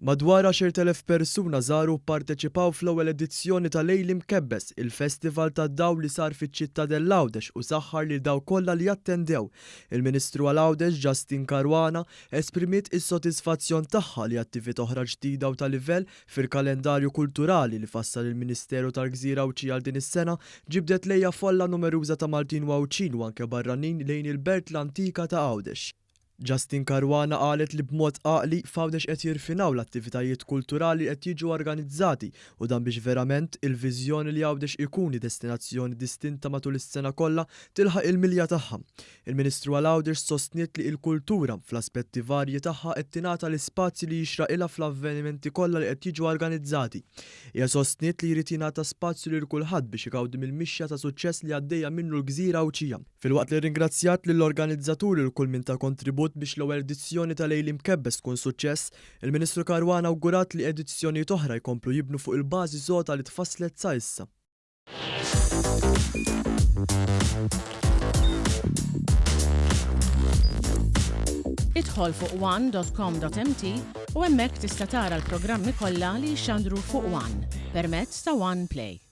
Madwar 10,000 persuna żaru pparteċipaw fl-ewwel edizzjoni ta' Lejli Mkebbes, il-festival tad-dawl li sar fiċ-Ċittadell Għawdex u saħħar lil dawk kollha li attendew. Il-Ministru għal Għawdex Justin Caruana esprimiet is-sodisfazzjon tagħha li attività oħra ġdida u ta' livell fil-kalendarju kulturali li fassal il-Ministeru tal-Gżira Ewċija għal din is-sena ġibdet lejha folla numeruża ta' Maltin u Awċin u anke barranin lejn il-Belt l-Antika ta' Għawdex. Justin Caruana qalet li b'mod għaqli f'Għawdex qed jirfinaw l-attivitajiet kulturali qed jiġu organizzati u dan biex verament il-viżjoni li Għawdex ikuni destinazzjoni distinta matul is-sena kollha tilħaq il-milja tagħha. Il-Ministru għal Għawdex sostniet li l-kultura fl-aspetti varji tagħha qed tingħata l-ispazji li jixraqilha fl-avvenimenti kollha li qed jiġu organizzati. Hija sostniet li jrid jingħata spazju lil kulħadd biex igawdi mill-mixja ta' suċċess li għaddejja minnu l-Gżira Ewċija. Filwaqt li ringrazzjat lill-organizzaturi l kull min ta' kontribut biex l-ewwel edizzjoni ta' Lejli Mkebbes tkun suċċess, il-Ministru Caruana awgurat li edizzjonijiet oħra jkomplu jibnu fuq il-bażi żgħota li tfasslet sa issa. Idħol fuq one.com.mt u hemmhekk tista' tara l-programmi kollha li jxandru fuq One permezz ta' One Play.